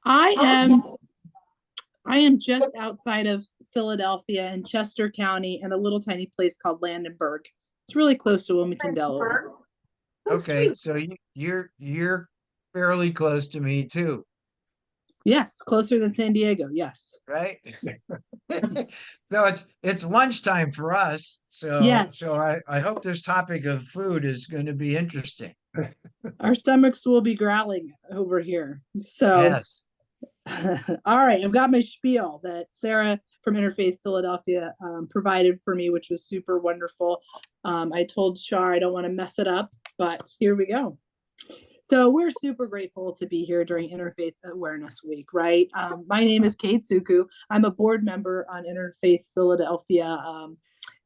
I am I am just outside of Philadelphia in Chester County in a little tiny place called Landenberg. It's really close to Wilmington, Delaware. Oh, Okay, sweet. so you're fairly close to me too, Yes, closer than San Diego. Yes. right? So it's lunchtime for us. So Yes. so I hope this topic of food is going to be interesting. Our stomachs will be growling over here. So, Yes. all right, I've got my spiel that Sarah from Interfaith Philadelphia provided for me, which was super wonderful. I told Shar I don't want to mess it up, but here we go. So we're super grateful to be here during Interfaith Awareness Week, right? My name is Kate Suku. I'm a board member on Interfaith Philadelphia.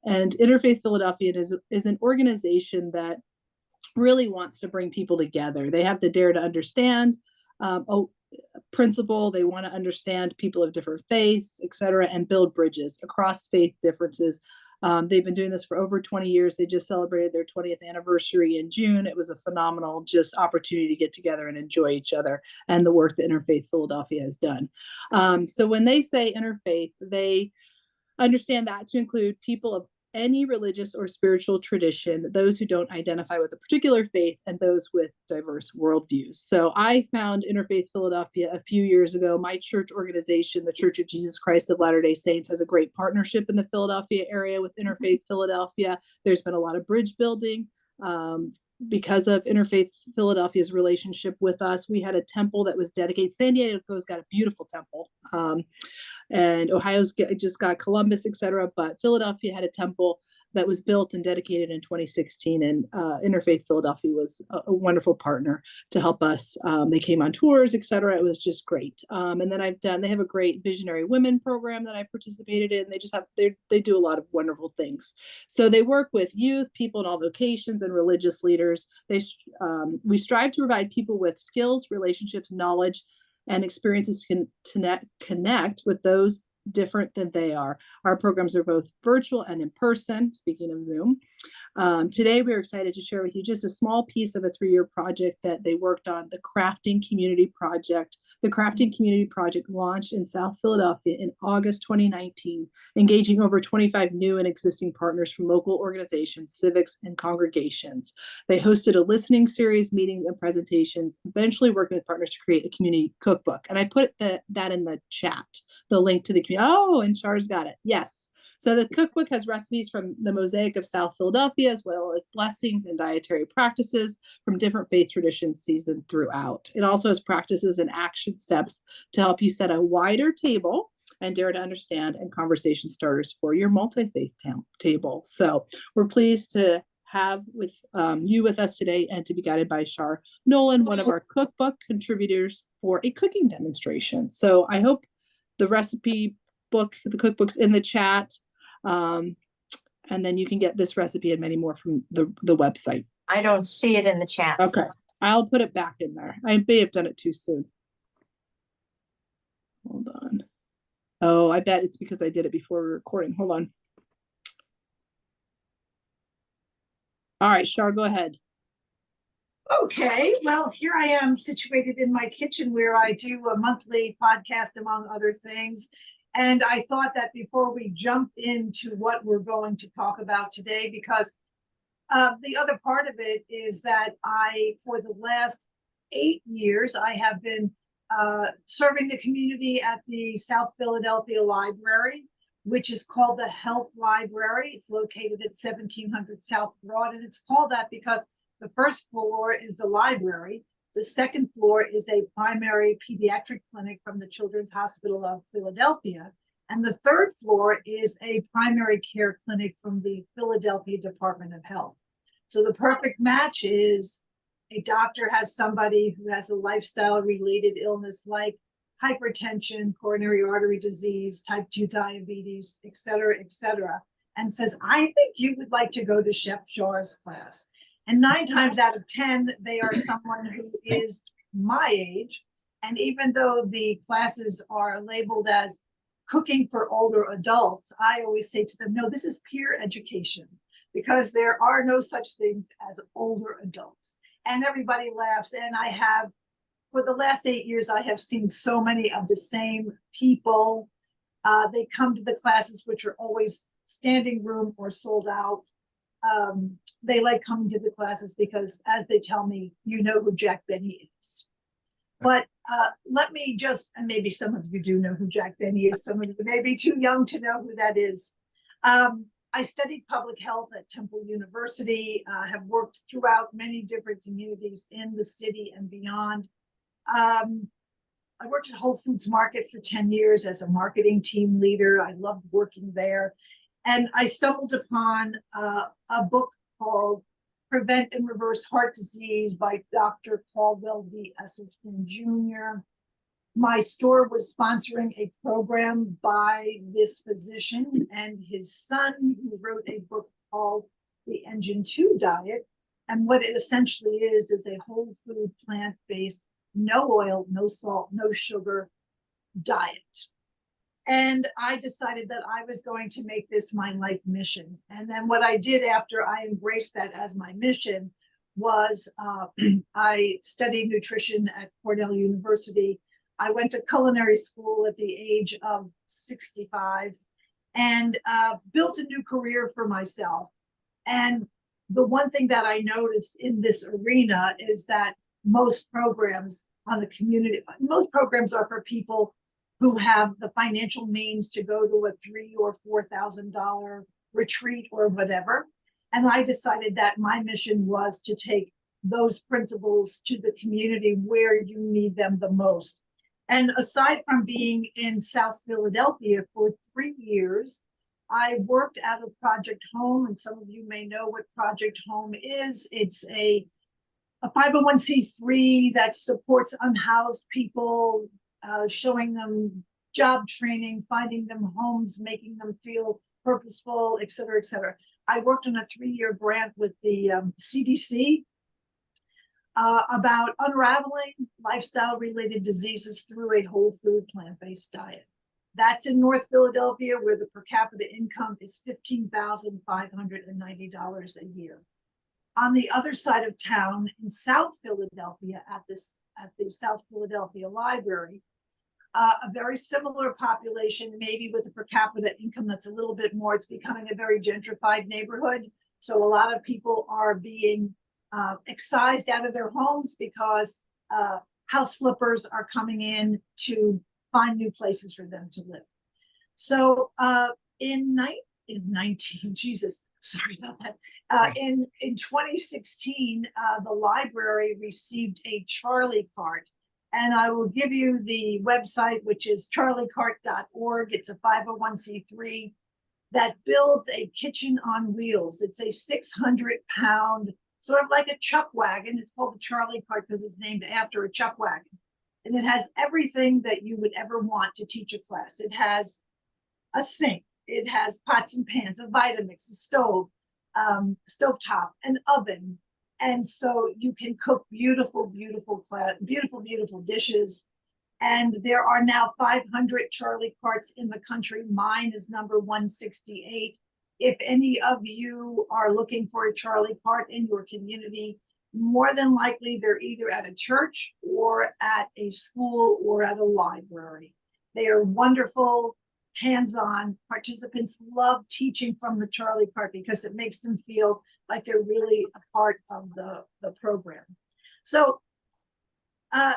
And Interfaith Philadelphia is an organization that really wants to bring people together. They have the Dare to Understand principle. They want to understand people of different faiths, et cetera, and build bridges across faith differences. They've been doing this for over 20 years. They just celebrated their 20th anniversary in June. It was a phenomenal just opportunity to get together and enjoy each other and the work that Interfaith Philadelphia has done. So when they say interfaith, they understand that to include people of any religious or spiritual tradition, those who don't identify with a particular faith, and those with diverse worldviews. So I found Interfaith Philadelphia a few years ago. My church organization, the Church of Jesus Christ of Latter-day Saints, has a great partnership in the Philadelphia area with Interfaith Philadelphia. There's been a lot of bridge building. Because of Interfaith Philadelphia's relationship with us, we had a temple that was dedicated. San Diego's got a beautiful temple. And Ohio's just got Columbus, et cetera. But Philadelphia had a temple that was built and dedicated in 2016. And Interfaith Philadelphia was a wonderful partner to help us. They came on tours, et cetera. It was just great. And then they have a great visionary women program that I participated in. They do a lot of wonderful things. So they work with youth, people in all vocations, and religious leaders. We strive to provide people with skills, relationships, knowledge, and experiences to connect with those different than they are. Our programs are both virtual and in person, speaking of Zoom. Today, we're excited to share with you just a small piece of a 3-year project that they worked on, the Crafting Community Project. The Crafting Community Project launched in South Philadelphia in August 2019, engaging over 25 new and existing partners from local organizations, civics, and congregations. They hosted a listening series, meetings, and presentations, eventually working with partners to create a community cookbook. And I put that in the chat, the link to the community. Oh, and Char's got it. Yes. So the cookbook has recipes from the mosaic of South Philadelphia, as well as blessings and dietary practices from different faith traditions seasoned throughout. It also has practices and action steps to help you set a wider table and dare to understand, and conversation starters for your multi-faith table. So we're pleased to have you with us today and to be guided by Shar Nolan, one of our cookbook contributors, for a cooking demonstration. So I hope the the cookbook's in the chat. And then you can get this recipe and many more from the website. I don't see it in the chat. Okay, I'll put it back in there. I may have done it too soon. Hold on. Oh, I bet it's because I did it before we were recording. Hold on. All right, Shar, go ahead. Okay, well, here I am situated in my kitchen where I do a monthly podcast, among other things. And I thought that before we jump into what we're going to talk about today, because the other part of it is that for the last 8 years, I have been serving the community at the South Philadelphia Library, which is called the Health Library. It's located at 1700 South Broad, and it's called that because the first floor is the library. The second floor is a primary pediatric clinic from the Children's Hospital of Philadelphia. And the third floor is a primary care clinic from the Philadelphia Department of Health. So the perfect match is a doctor has somebody who has a lifestyle-related illness like hypertension, coronary artery disease, type 2 diabetes, et cetera, and says, I think you would like to go to Chef Shar's class. And 9 times out of 10, they are someone who is my age. And even though the classes are labeled as cooking for older adults, I always say to them, no, this is peer education, because there are no such things as older adults. And everybody laughs. And I have for the last 8 years, I have seen so many of the same people. They come to the classes, which are always standing room or sold out. They like coming to the classes because, as they tell me, you know who Jack Benny is. But let me just, and maybe some of you do know who Jack Benny is, some of you may be too young to know who that is. I studied public health at Temple University, have worked throughout many different communities in the city and beyond. I worked at Whole Foods Market for 10 years as a marketing team leader. I loved working there. And I stumbled upon a book called Prevent and Reverse Heart Disease by Dr. Caldwell V. Esselstyn Jr. My store was sponsoring a program by this physician and his son, who wrote a book called The Engine 2 Diet. And what it essentially is a whole food, plant-based, no oil, no salt, no sugar diet. And I decided that I was going to make this my life mission. And then what I did after I embraced that as my mission was I studied nutrition at Cornell University. I went to culinary school at the age of 65 and built a new career for myself. And the one thing that I noticed in this arena is that most programs on the community, most programs are for people who have the financial means to go to a $3,000 or $4,000 retreat or whatever. And I decided that my mission was to take those principles to the community where you need them the most. And aside from being in South Philadelphia for 3 years, I worked at a Project Home, and some of you may know what Project Home is. It's a 501c3 that supports unhoused people, showing them job training, finding them homes, making them feel purposeful, et cetera, et cetera. I worked on a 3-year grant with the CDC about unraveling lifestyle-related diseases through a whole food, plant-based diet. That's in North Philadelphia, where the per capita income is $15,590 a year. On the other side of town, in South Philadelphia, at the South Philadelphia Library, a very similar population, maybe with a per capita income that's a little bit more. It's becoming a very gentrified neighborhood. So a lot of people are being excised out of their homes because house flippers are coming in to find new places for them to live. So in 2016, the library received a Charlie cart. And I will give you the website, which is charliecart.org. It's a 501c3 that builds a kitchen on wheels. It's a 600-pound, sort of like a chuck wagon. It's called the Charlie cart because it's named after a chuck wagon. And it has everything that you would ever want to teach a class. It has a sink. It has pots and pans, a Vitamix, a stove, stovetop, an oven. And so you can cook beautiful, beautiful dishes. And there are now 500 Charlie carts in the country. Mine is number 168. If any of you are looking for a Charlie cart in your community, more than likely they're either at a church or at a school or at a library. They are wonderful, hands-on. Participants love teaching from the Charlie cart because it makes them feel like they're really a part of the program. So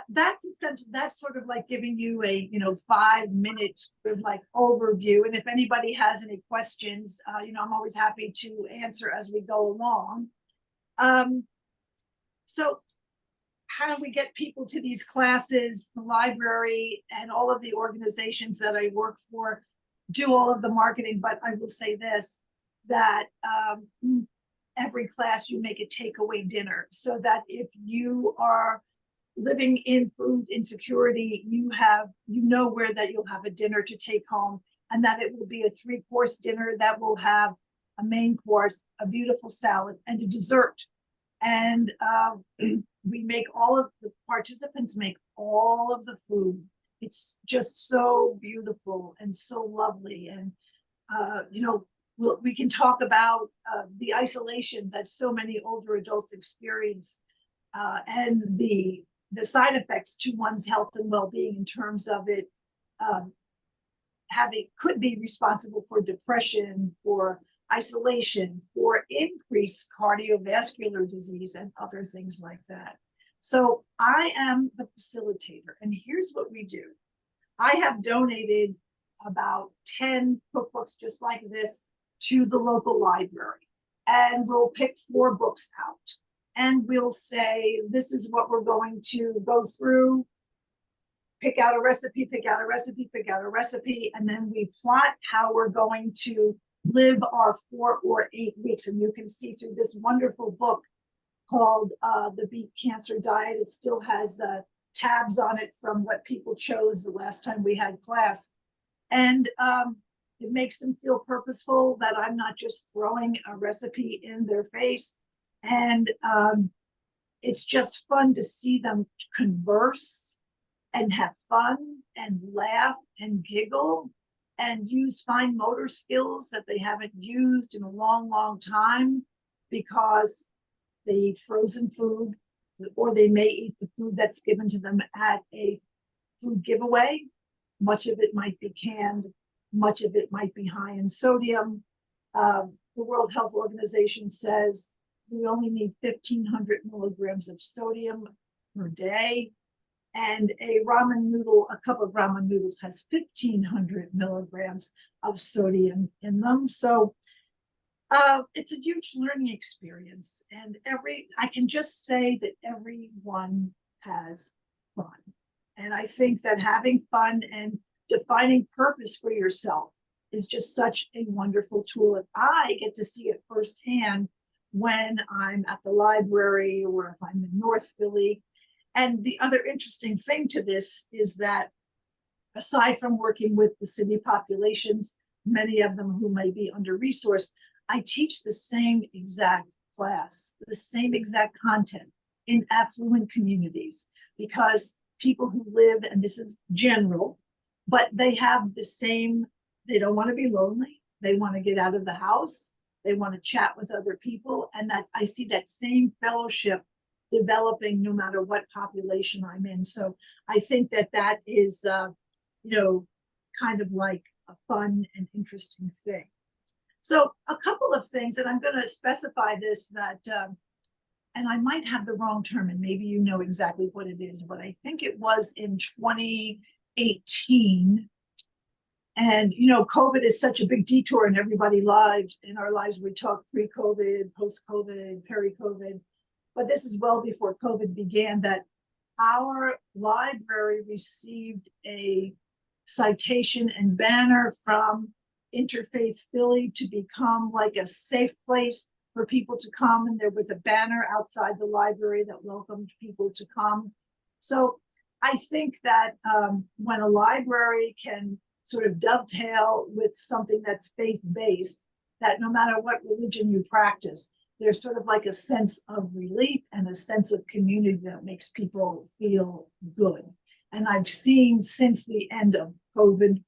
that's essential. That's sort of like giving you a 5-minute sort of like overview. And if anybody has any questions, I'm always happy to answer as we go along. So how do we get people to these classes? The library and all of the organizations that I work for do all of the marketing, but I will say this, that every class you make a takeaway dinner, so that if you are living in food insecurity, you know where that you'll have a dinner to take home, and that it will be a 3-course dinner that will have a main course, a beautiful salad, and a dessert. And we make the participants make all of the food. It's just so beautiful and so lovely. And, we can talk about the isolation that so many older adults experience and the the side effects to one's health and well-being in terms of it could be responsible for depression, for isolation, for increased cardiovascular disease and other things like that. So I am the facilitator, and here's what we do. I have donated about 10 cookbooks just like this to the local library, and we'll pick 4 books out, and we'll say, this is what we're going to go through, pick out a recipe, pick out a recipe, pick out a recipe, and then we plot how we're going to live our 4 or 8 weeks. And you can see through this wonderful book called The Beat Cancer Diet. It still has tabs on it from what people chose the last time we had class. And it makes them feel purposeful, that I'm not just throwing a recipe in their face. And it's just fun to see them converse and have fun and laugh and giggle and use fine motor skills that they haven't used in a long, long time, because they eat frozen food, or they may eat the food that's given to them at a food giveaway. Much of it might be canned, much of it might be high in sodium. The World Health Organization says we only need 1,500 milligrams of sodium per day. And a cup of ramen noodles has 1,500 milligrams of sodium in them. So it's a huge learning experience. And I can just say that everyone has fun. And I think that having fun and defining purpose for yourself is just such a wonderful tool. And I get to see it firsthand when I'm at the library, or if I'm in North Philly. And the other interesting thing to this is that, aside from working with the city populations, many of them who may be under-resourced, I teach the same exact class, the same exact content in affluent communities, because people who live, and this is general, but they have the same, they don't want to be lonely. They want to get out of the house. They want to chat with other people. And that I see that same fellowship developing no matter what population I'm in. So I think that is, kind of like a fun and interesting thing. So a couple of things, and I'm going to specify this, that, and I might have the wrong term, and maybe you know exactly what it is, but I think it was in 2018. And, COVID is such a big detour in everybody's lives. In our lives, we talk pre-COVID, post-COVID, peri-COVID. But this is well before COVID began, that our library received a citation and banner from Interfaith Philly to become like a safe place for people to come. And there was a banner outside the library that welcomed people to come. So I think that when a library can sort of dovetail with something that's faith-based, that no matter what religion you practice, there's sort of like a sense of relief and a sense of community that makes people feel good. And I've seen since the end of COVID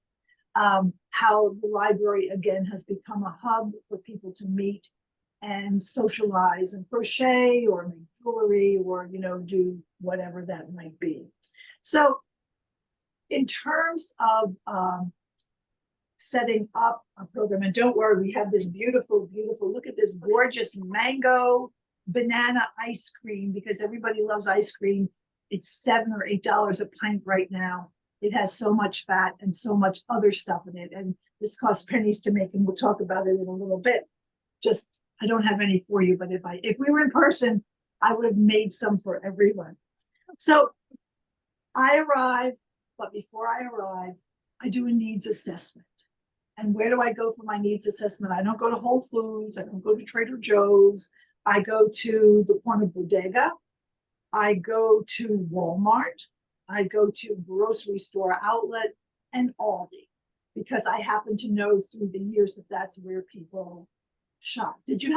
how the library again has become a hub for people to meet and socialize and crochet or make jewelry or, do whatever that might be. So in terms of setting up a program, and don't worry, we have this beautiful, look at this gorgeous mango banana ice cream, because everybody loves ice cream. It's $7 or $8 a pint right now. It has so much fat and so much other stuff in it. And this costs pennies to make, and we'll talk about it in a little bit. Just, I don't have any for you, but if we were in person, I would have made some for everyone. So I arrive, but before I arrive, I do a needs assessment. And where do I go for my needs assessment? I don't go to Whole Foods. I don't go to Trader Joe's. I go to the corner bodega. I go to Walmart. I go to grocery store outlet and Aldi, because I happen to know through the years that that's where people shop. Did you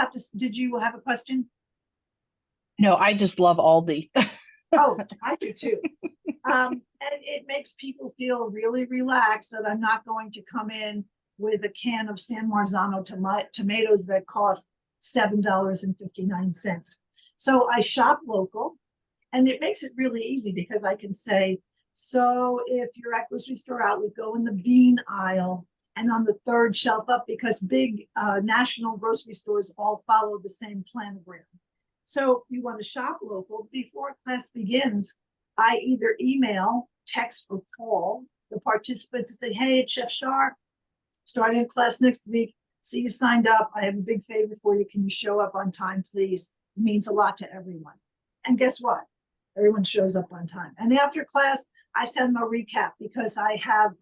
have a question? No, I just love Aldi. Oh, I do too. And it makes people feel really relaxed that I'm not going to come in with a can of San Marzano tomatoes that cost $7.59. So I shop local, And it makes it really easy because I can say, so if you're at grocery store outlet, go in the bean aisle and on the third shelf up, because big national grocery stores all follow the same planogram. So you want to shop local. Before class begins, I either email, text, or call the participants and say, hey, it's Chef Shar, starting a class next week. See you signed up. I have a big favor for you. Can you show up on time, please? It means a lot to everyone. And guess what? Everyone shows up on time. And after class, I send them a recap because I have,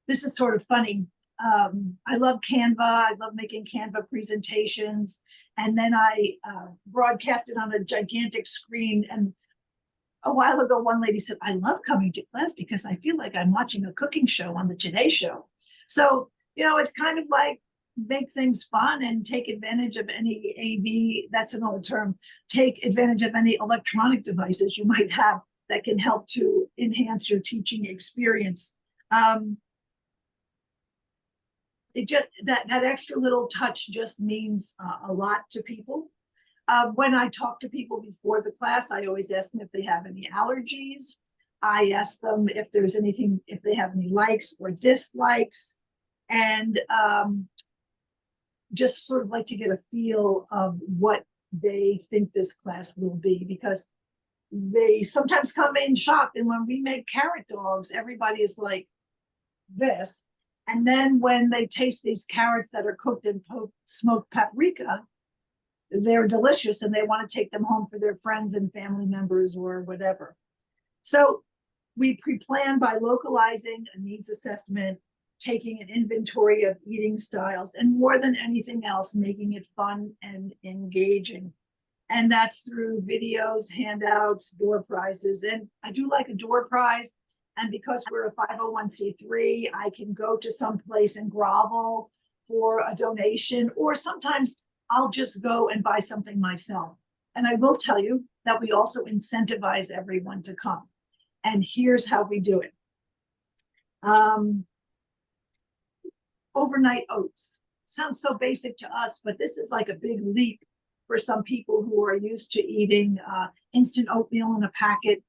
this is sort of funny. I love Canva. I love making Canva presentations. And then I broadcast it on a gigantic screen. And a while ago, one lady said, I love coming to class because I feel like I'm watching a cooking show on the Today Show. So, you know, it's kind of like make things fun and take advantage of any AV, that's an old term, take advantage of any electronic devices you might have that can help to enhance your teaching experience. It just, that extra little touch just means a lot to people. When I talk to people before the class, I always ask them if they have any allergies. I ask them if there's anything, if they have any likes or dislikes, and just sort of like to get a feel of what they think this class will be, because they sometimes come in shocked. And when we make carrot dogs, everybody is like this. And then when they taste these carrots that are cooked in smoked paprika, they're delicious and they want to take them home for their friends and family members or whatever. So we pre-plan by localizing a needs assessment, taking an inventory of eating styles, and more than anything else, making it fun and engaging. And that's through videos, handouts, door prizes. And I do like a door prize. And because we're a 501c3, I can go to some place and grovel for a donation, or sometimes I'll just go and buy something myself. And I will tell you that we also incentivize everyone to come. And here's how we do it. Overnight oats. Sounds so basic to us, but this is like a big leap for some people who are used to eating instant oatmeal in a packet,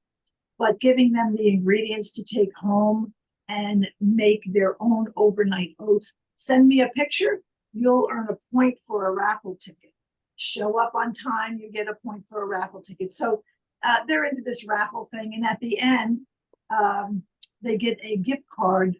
but giving them the ingredients to take home and make their own overnight oats. Send me a picture, you'll earn a point for a raffle ticket. Show up on time, you get a point for a raffle ticket. So they're into this raffle thing, and at the end, they get a gift card.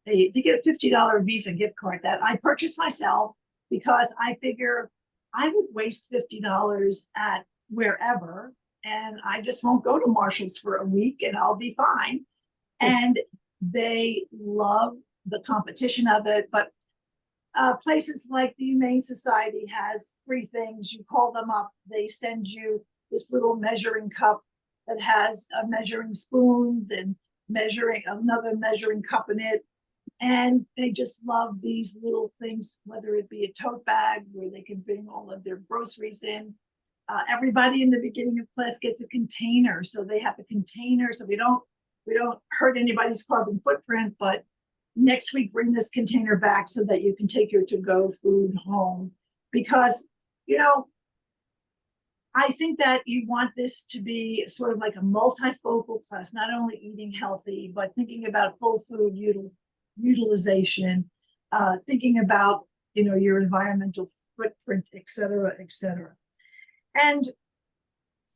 They get a $50 Visa gift card that I purchased myself because I figure I would waste $50 at wherever, and I just won't go to Marshall's for a week and I'll be fine. And they love the competition of it. But places like the Humane Society has free things. You call them up, they send you this little measuring cup that has measuring spoons and another measuring cup in it. And they just love these little things, whether it be a tote bag where they can bring all of their groceries in. Everybody in the beginning of class gets a container, so they have a container, so we don't hurt anybody's carbon footprint. But next week, bring this container back so that you can take your to-go food home, because you know, I think that you want this to be sort of like a multifocal class, not only eating healthy, but thinking about full food utilization, thinking about, you know, your environmental footprint, et cetera, et cetera. And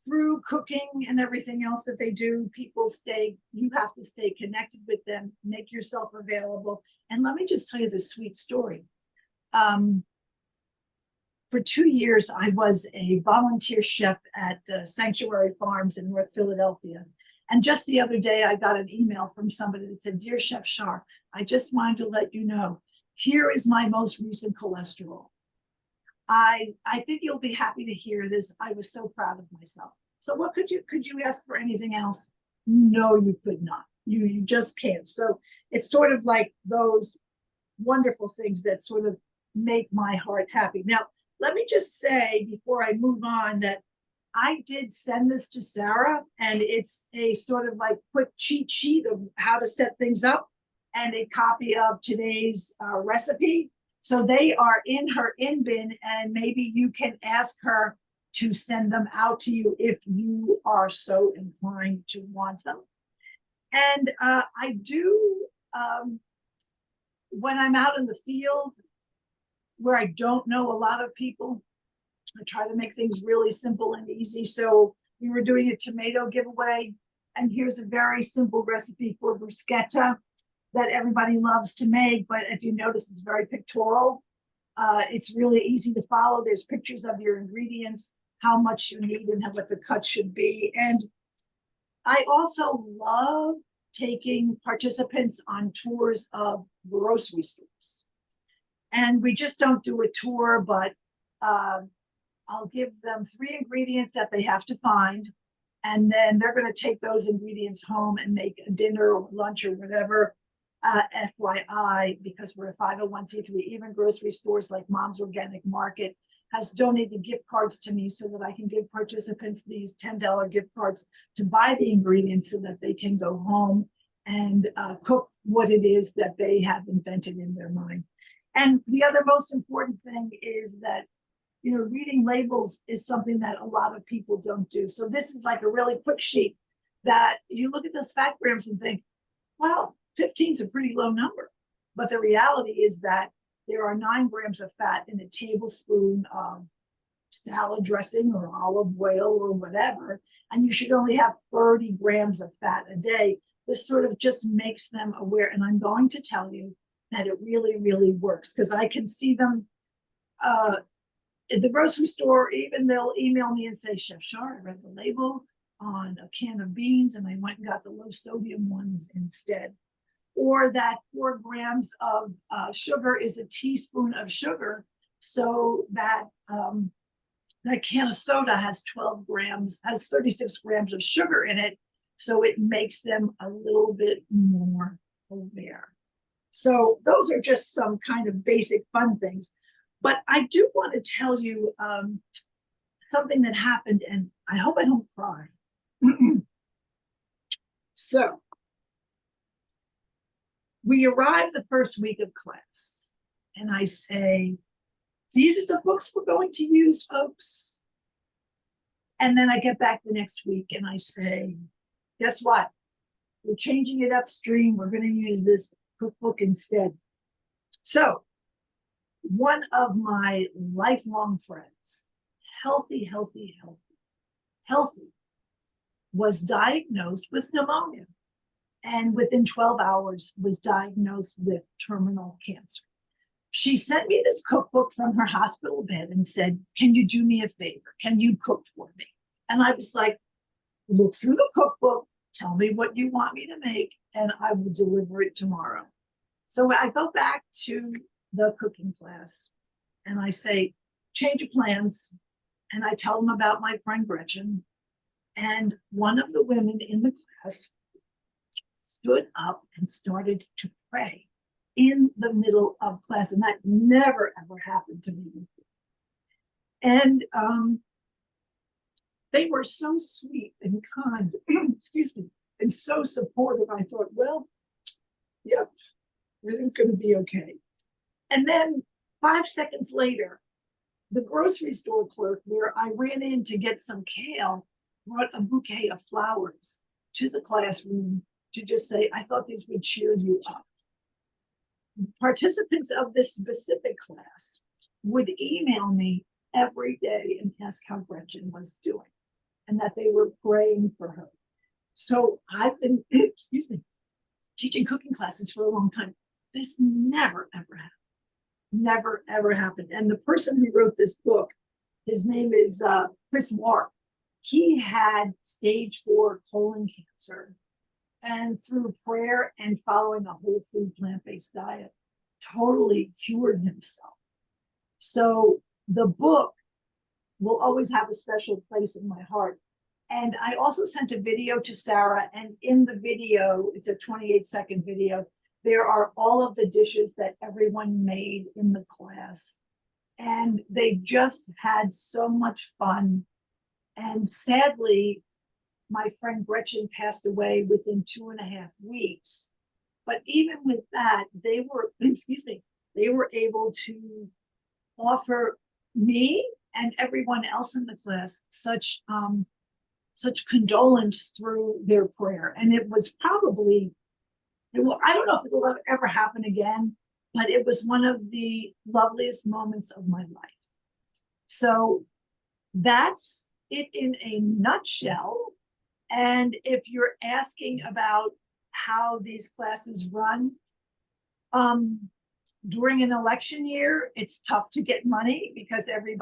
through cooking and everything else that they do, you have to stay connected with them, make yourself available. And let me just tell you this sweet story. For 2 years, I was a volunteer chef at Sanctuary Farms in North Philadelphia. And just the other day, I got an email from somebody that said, "Dear Chef Shar, I just wanted to let you know, here is my most recent cholesterol. I think you'll be happy to hear this. I was so proud of myself." So what could you ask for anything else? No, you could not. You just can't. So it's sort of like those wonderful things that sort of make my heart happy. Now, let me just say before I move on that I did send this to Sarah, and it's a sort of like quick cheat sheet of how to set things up and a copy of today's recipe. So they are in her in bin, and maybe you can ask her to send them out to you if you are so inclined to want them. And I do, when I'm out in the field where I don't know a lot of people, I try to make things really simple and easy. So we were doing a tomato giveaway, and here's a very simple recipe for bruschetta that everybody loves to make. But if you notice, it's very pictorial. It's really easy to follow. There's pictures of your ingredients, how much you need, and what the cut should be. And I also love taking participants on tours of grocery stores. And we just don't do a tour, but I'll give them 3 ingredients that they have to find. And then they're going to take those ingredients home and make a dinner or lunch or whatever. FYI, because we're a 501c3, even grocery stores like Mom's Organic Market has donated gift cards to me so that I can give participants these $10 gift cards to buy the ingredients so that they can go home and cook what it is that they have invented in their mind. And the other most important thing is that, you know, reading labels is something that a lot of people don't do. So this is like a really quick sheet that you look at those fat grams and think, well, 15 is a pretty low number. But the reality is that there are 9 grams of fat in a tablespoon of salad dressing or olive oil or whatever, and you should only have 30 grams of fat a day. This sort of just makes them aware. And I'm going to tell you that it really, really works, because I can see them at the grocery store. Even they'll email me and say, Chef Shar, I read the label on a can of beans and I went and got the low sodium ones instead. Or that 4 grams of sugar is a teaspoon of sugar, so that that can of soda has 36 grams of sugar in it, so it makes them a little bit more aware. So those are just some kind of basic fun things. But I do want to tell you something that happened, and I hope I don't cry. So we arrive the first week of class, and I say, these are the books we're going to use, folks. And then I get back the next week and I say, guess what? We're changing it upstream. We're going to use this cookbook instead. So one of my lifelong friends, healthy, was diagnosed with pneumonia, and within 12 hours was diagnosed with terminal cancer. She sent me this cookbook from her hospital bed and said, can you do me a favor? Can you cook for me? And I was like, look through the cookbook, tell me what you want me to make, and I will deliver it tomorrow. So I go back to the cooking class and I say, change of plans. And I tell them about my friend Gretchen. And one of the women in the class stood up and started to pray in the middle of class. And that never, ever happened to me before. And they were so sweet and kind, excuse me, and so supportive. I thought, well, yep, everything's going to be okay. And then 5 seconds later, the grocery store clerk, where I ran in to get some kale, brought a bouquet of flowers to the classroom to just say, I thought these would cheer you up. Participants of this specific class would email me every day and ask how Gretchen was doing and that they were praying for her. So I've been, excuse me, teaching cooking classes for a long time. This never, ever happened. Never, ever happened. And the person who wrote this book, his name is Chris Wark. He had stage 4 colon cancer. And through prayer and following a whole food plant-based diet, totally cured himself. So the book will always have a special place in my heart. And I also sent a video to Sarah, and in the video, it's a 28-second video, there are all of the dishes that everyone made in the class. And they just had so much fun. And sadly, my friend Gretchen passed away within 2.5 weeks. But even with that, they were, excuse me, they were able to offer me and everyone else in the class such condolence through their prayer. And it was probably, I don't know if it will ever happen again, but it was one of the loveliest moments of my life. So that's it in a nutshell. And if you're asking about how these classes run, during an election year, it's tough to get money because every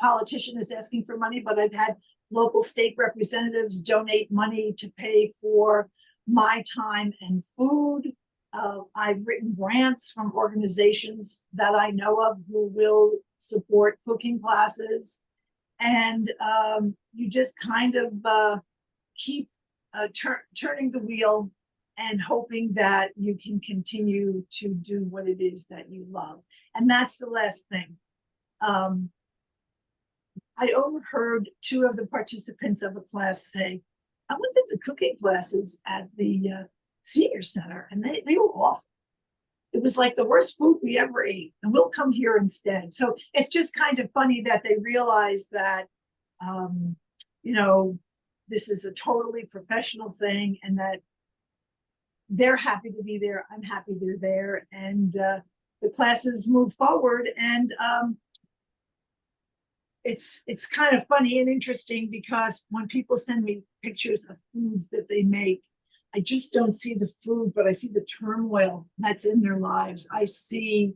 politician is asking for money, but I've had local state representatives donate money to pay for my time and food. I've written grants from organizations that I know of who will support cooking classes. And you just kind of keep turning the wheel and hoping that you can continue to do what it is that you love. And that's the last thing. I overheard two of the participants of a class say, I went to the cooking classes at the senior center and they were awful. It was like the worst food we ever ate, and we'll come here instead. So it's just kind of funny that they realize that, this is a totally professional thing and that they're happy to be there. I'm happy they're there. And the classes move forward. And it's kind of funny and interesting because when people send me pictures of foods that they make, I just don't see the food, but I see the turmoil that's in their lives. I see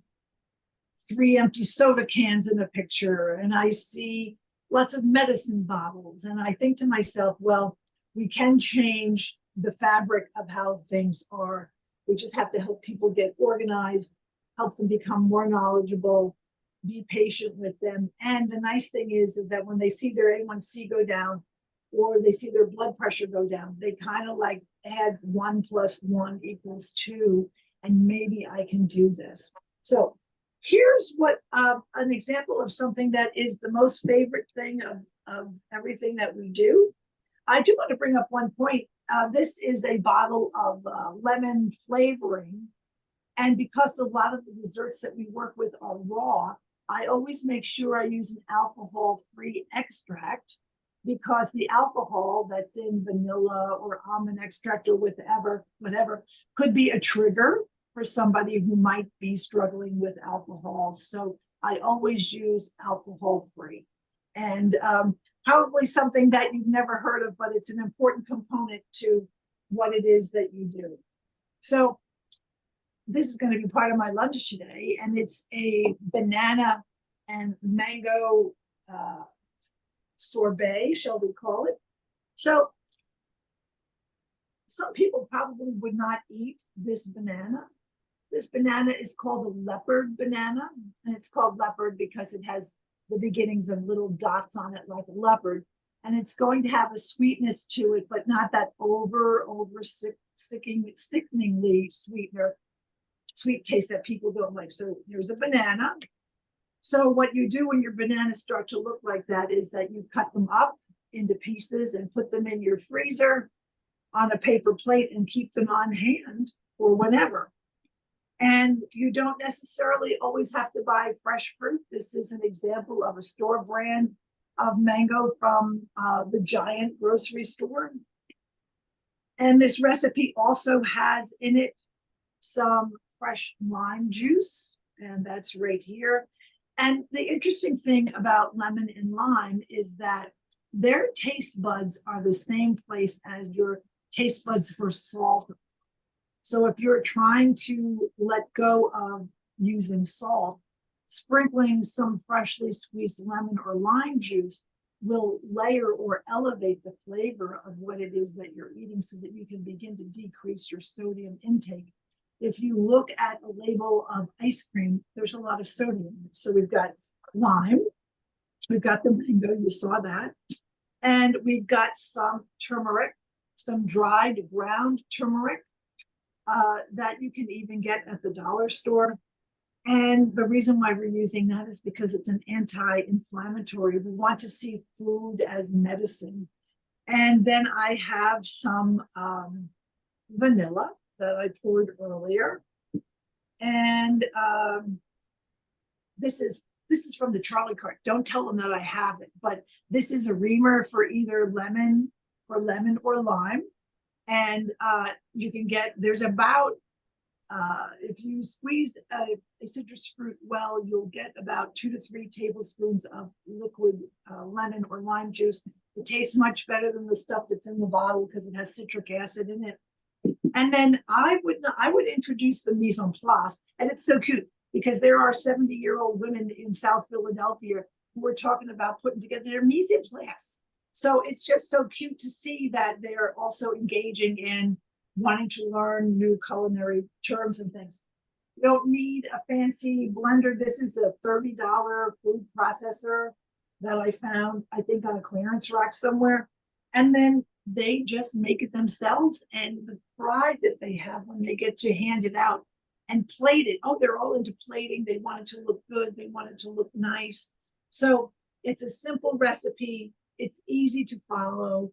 3 empty soda cans in a picture, and I see lots of medicine bottles. And I think to myself, well, we can change the fabric of how things are. We just have to help people get organized, help them become more knowledgeable, be patient with them. And the nice thing is that when they see their A1C go down or they see their blood pressure go down, they kind of like add 1 + 1 = 2, and maybe I can do this. So here's what an example of something that is the most favorite thing of everything that we do. I do want to bring up one point. This is a bottle of lemon flavoring. And because a lot of the desserts that we work with are raw, I always make sure I use an alcohol-free extract, because the alcohol that's in vanilla or almond extract or whatever could be a trigger for somebody who might be struggling with alcohol. So I always use alcohol-free. And probably something that you've never heard of, but it's an important component to what it is that you do. So this is going to be part of my lunch today, and it's a banana and mango sorbet, shall we call it? So some people probably would not eat this banana. This banana is called a leopard banana, and it's called leopard because it has the beginnings of little dots on it like a leopard, and it's going to have a sweetness to it, but not that sickeningly sweet taste that people don't like. So there's a banana. So what you do when your bananas start to look like that is that you cut them up into pieces and put them in your freezer on a paper plate and keep them on hand or whenever. And you don't necessarily always have to buy fresh fruit. This is an example of a store brand of mango from the Giant grocery store. And this recipe also has in it some fresh lime juice, and that's right here. And the interesting thing about lemon and lime is that their taste buds are the same place as your taste buds for salt. So if you're trying to let go of using salt, sprinkling some freshly squeezed lemon or lime juice will layer or elevate the flavor of what it is that you're eating so that you can begin to decrease your sodium intake. If you look at a label of ice cream, there's a lot of sodium. So we've got lime, we've got the mango, you saw that, and we've got some turmeric, some dried ground turmeric that you can even get at the dollar store. And the reason why we're using that is because it's an anti-inflammatory. We want to see food as medicine. And then I have some vanilla that I poured earlier. And this is this is from the trolley cart. Don't tell them that I have it, but this is a reamer for either lemon or lime. And you can get, there's about, if you squeeze a citrus fruit well, you'll get about 2 to 3 tablespoons of liquid lemon or lime juice. It tastes much better than the stuff that's in the bottle because it has citric acid in it. And then I would introduce the mise en place, and it's so cute because there are 70-year-old women in South Philadelphia who are talking about putting together their mise en place. So it's just so cute to see that they're also engaging in wanting to learn new culinary terms and things. You don't need a fancy blender. This is a $30 food processor that I found, I think, on a clearance rack somewhere. And then they just make it themselves, and the pride that they have when they get to hand it out and plate it. Oh, they're all into plating. They want it to look good. They want it to look nice. So it's a simple recipe. It's easy to follow.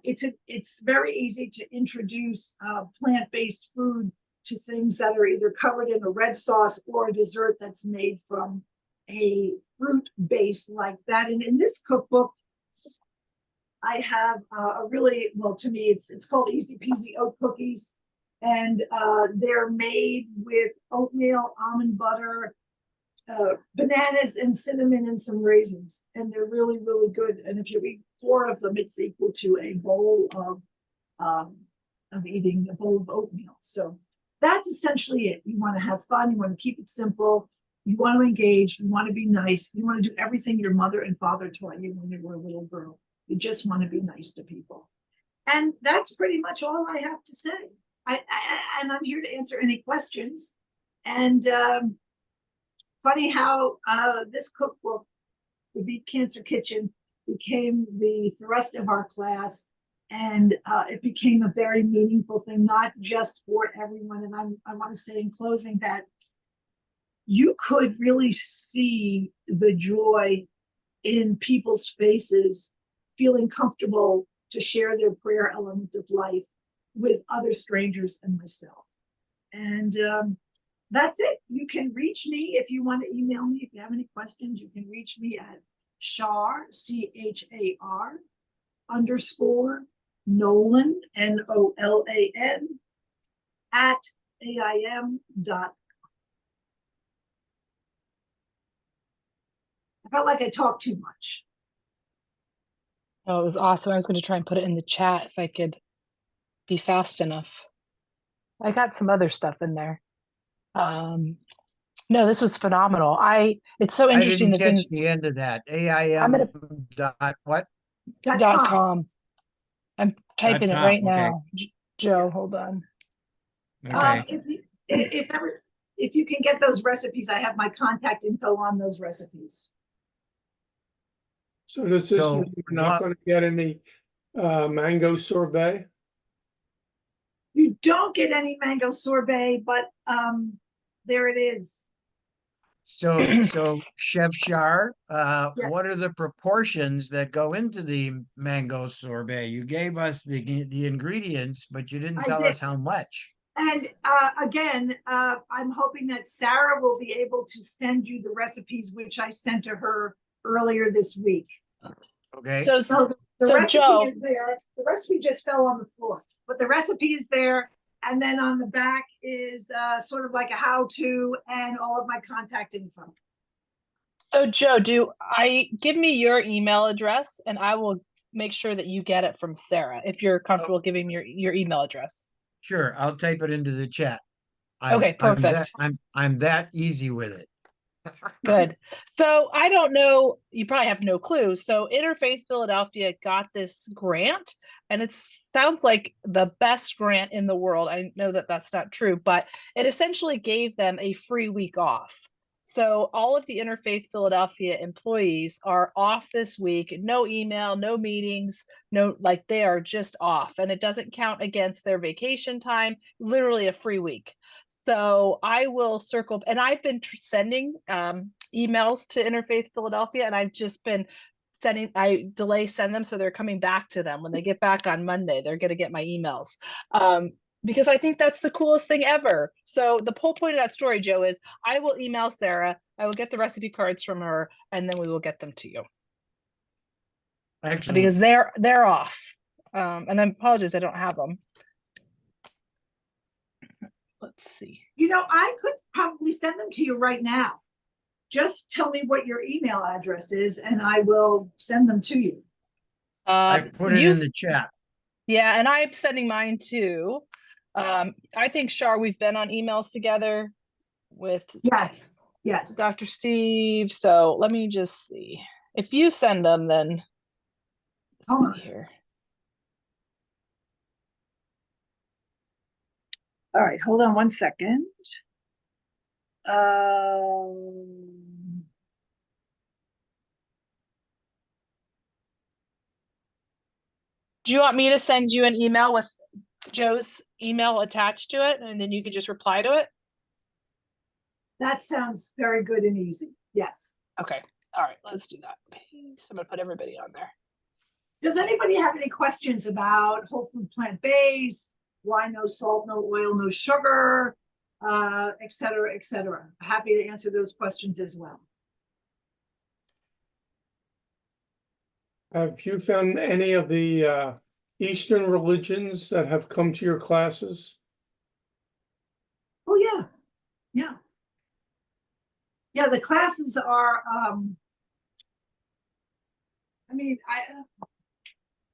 It's very easy to introduce plant-based food to things that are either covered in a red sauce or a dessert that's made from a fruit base like that. And in this cookbook, I have a really, well, to me, it's called Easy Peasy Oat Cookies. And they're made with oatmeal, almond butter, bananas and cinnamon and some raisins. And they're really, really good. And if you eat 4 of them, it's equal to a bowl of eating a bowl of oatmeal. So that's essentially it. You want to have fun. You want to keep it simple. You want to engage. You want to be nice. You want to do everything your mother and father taught you when you were a little girl. You just want to be nice to people. And that's pretty much all I have to say. And I'm here to answer any questions. And funny how this cookbook, the Beat Cancer Kitchen, became the thrust of our class. And it became a very meaningful thing, not just for everyone. And I want to say in closing that you could really see the joy in people's faces, feeling comfortable to share their prayer element of life with other strangers and myself. And that's it. You can reach me if you want to email me. If you have any questions, you can reach me at Char, CHAR, _ Nolan, NOLAN, at AIM.com. I felt like I talked too much. Oh, it was awesome. I was going to try and put it in the chat if I could be fast enough. I got some other stuff in there. No, this was phenomenal. It's so interesting I the didn't catch things the end of that. I'm gonna dot what? .com. I'm typing it .com, right okay. now. Joe, hold on. Okay. If you can get those recipes, I have my contact info on those recipes. So does this So mean we're not what- going to get any mango sorbet? You don't get any mango sorbet, but there it is. So Chef Char, Yes. what are the proportions that go into the mango sorbet? You gave us the ingredients, but you didn't I tell did. us how much. And again, I'm hoping that Sarah will be able to send you the recipes, which I sent to her earlier this week. Okay. So The recipe Joe, is there. The recipe just fell on the floor, but the recipe is there. And then on the back is sort of like a how-to and all of my contact info. Joe, give me your email address and I will make sure that you get it from Sarah if you're comfortable giving me your email address. Sure, I'll type it into the chat. Okay, perfect. I'm that easy with it. Good. So I don't know, you probably have no clue. So Interfaith Philadelphia got this grant and it sounds like the best grant in the world. I know that that's not true, but it essentially gave them a free week off. So all of the Interfaith Philadelphia employees are off this week, no email, no meetings, they are just off, and it doesn't count against their vacation time, literally a free week. So I will circle, and I've been sending emails to Interfaith Philadelphia, and I've just been send them, so they're coming back to them when they get back on Monday. They're going to get my emails. because I think that's the coolest thing ever. So the whole point of that story, Joe, is I will email Sarah, I will get the recipe cards from her, and then we will get them to you Excellent. because they're off. And I apologize, I don't have them. Let's see. You know, I could probably send them to you right now. Just tell me what your email address is and I will send them to you. I put it in the chat. Yeah, and I'm sending mine too. I think, Shar, we've been on emails together with Yes, yes. Dr. Steve. So let me just see. If you send them, then Almost. here. All right, hold on one second. Do you want me to send you an email with Joe's email attached to it, and then you can just reply to it? That sounds very good and easy. Yes. Okay. All right, let's do that. So I'm gonna put everybody on there. Does anybody have any questions about whole food plant-based? Why no salt, no oil, no sugar, et cetera, et cetera? Happy to answer those questions as well. Have you found any of the Eastern religions that have come to your classes? Oh, yeah. Yeah. Yeah, the classes are, I mean,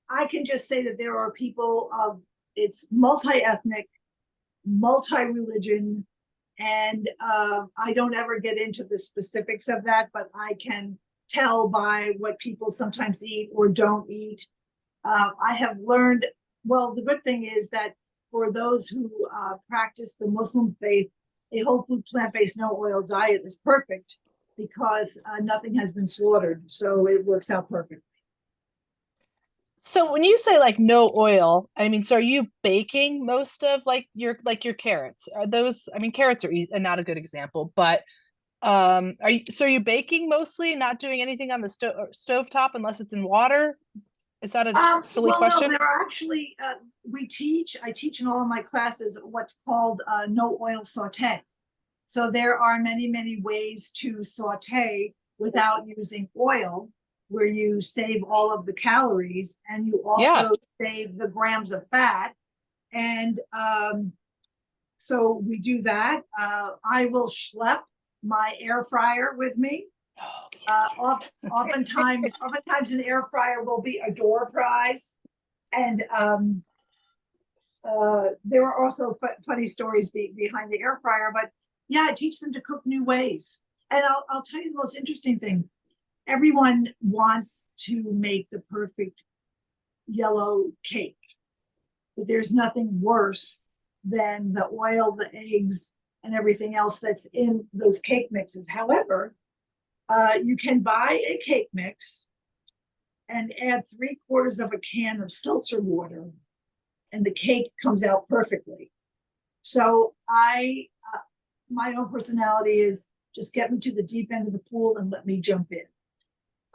I can just say that there are people of, it's multi-ethnic, multi-religion, and I don't ever get into the specifics of that, but I can tell by what people sometimes eat or don't eat. I have learned, well, the good thing is that for those who practice the Muslim faith, a whole food plant-based no oil diet is perfect because nothing has been slaughtered. So it works out perfectly. So when you say like no oil, I mean, so are you baking most of like your carrots? Are those, I mean, carrots are easy and not a good example, but are you baking mostly, not doing anything on the stove top unless it's in water? Is that a silly question? No, there are actually, I teach in all of my classes what's called no oil saute. So there are many, many ways to saute without using oil, where you save all of the calories and you also save the grams of fat. And so we do that. I will schlep my air fryer with me. Oftentimes an air fryer will be a door prize. And there are also funny stories behind the air fryer, but yeah, I teach them to cook new ways. And I'll tell you the most interesting thing. Everyone wants to make the perfect yellow cake, but there's nothing worse than the oil, the eggs, and everything else that's in those cake mixes. However, you can buy a cake mix and add 3/4 of a can of seltzer water, and the cake comes out perfectly. So my own personality is just get me to the deep end of the pool and let me jump in.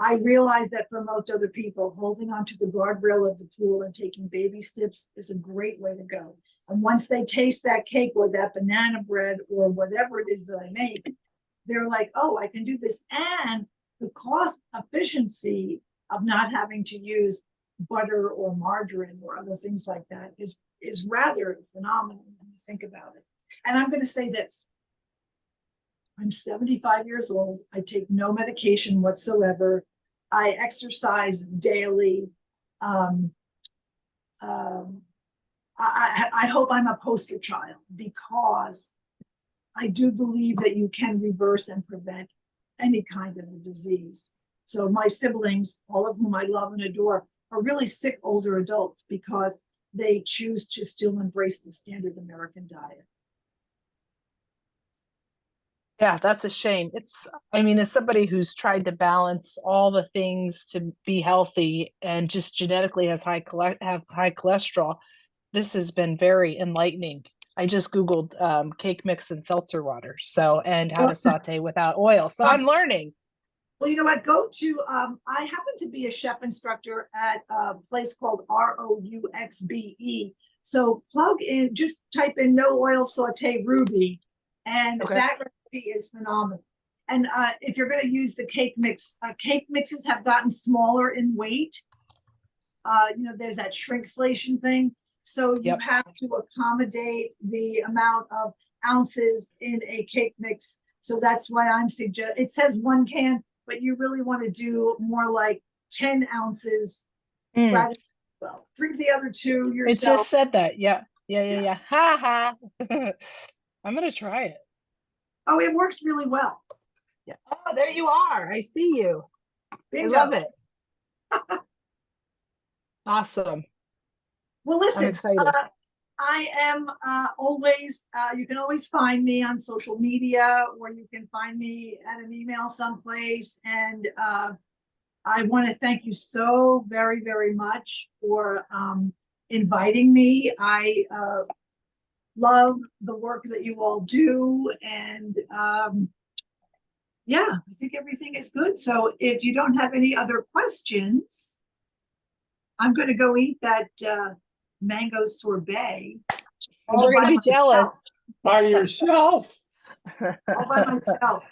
I realize that for most other people, holding onto the guardrail of the pool and taking baby steps is a great way to go. And once they taste that cake or that banana bread or whatever it is that I make, they're like, oh, I can do this. And the cost efficiency of not having to use butter or margarine or other things like that is rather phenomenal when you think about it. And I'm going to say this. I'm 75 years old. I take no medication whatsoever. I exercise daily. I hope I'm a poster child because I do believe that you can reverse and prevent any kind of a disease. So my siblings, all of whom I love and adore, are really sick older adults because they choose to still embrace the standard American diet. Yeah, that's a shame. I mean, as somebody who's tried to balance all the things to be healthy and just genetically have high cholesterol, this has been very enlightening. I just Googled cake mix and seltzer water, and how to saute without oil. So I'm learning. Well, you know what? Go to, I happen to be a chef instructor at a place called ROUXBE, So plug in, just type in no oil saute Ruby, and Okay. that recipe is phenomenal. And if you're going to use the cake mixes have gotten smaller in weight. There's that shrinkflation thing. So you Yep. have to accommodate the amount of ounces in a cake mix. So that's why I'm it says 1 can, but you really want to do more like 10 ounces Mm. rather drink the other 2 It yourself. just said that. Yeah. Yeah. Ha ha. I'm gonna try it. Oh, it works really well. Yeah. Oh, there you are. I see you. Bingo. I love it. Awesome. Well, I'm listen, excited. I am always, you can always find me on social media, or you can find me at an email someplace. And I want to thank you so very, very much for inviting me. I love the work that you all do. And yeah, I think everything is good. So if you don't have any other questions, I'm going to go eat that mango sorbet. all We're gonna by be myself. jealous. By yourself. All by myself.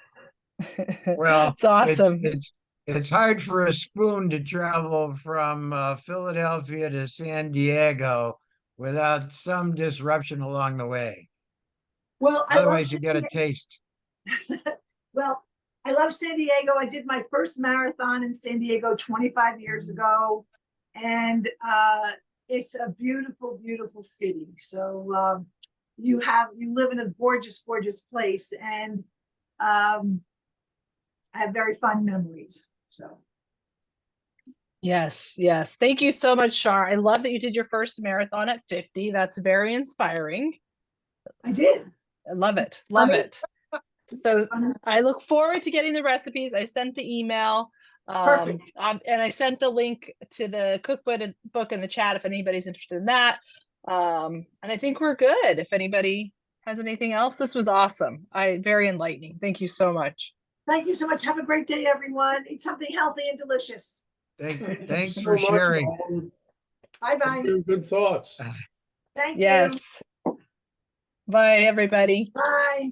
Well, It's awesome. it's hard for a spoon to travel from Philadelphia to San Diego without some disruption along the way. Well, Otherwise, you get a taste. Well, I love San Diego. I did my first marathon in San Diego 25 years ago, and it's a beautiful, beautiful city. So you live in a gorgeous, gorgeous place, and I have very fun memories. So Yes. Thank you so much, Shar. I love that you did your first marathon at 50. That's very inspiring. I did. I love it. Love Funny. it. So I look forward to getting the recipes. I sent the email. Perfect. And I sent the link to the cookbook in the chat if anybody's interested in that. And I think we're good. If anybody has anything else, this was awesome. Very enlightening. Thank you so much. Thank you so much. Have a great day, everyone. Eat something healthy and delicious. Thanks so for much, sharing. Dawn. Bye-bye. Good thoughts. Thank you. Yes. Bye, everybody. Bye.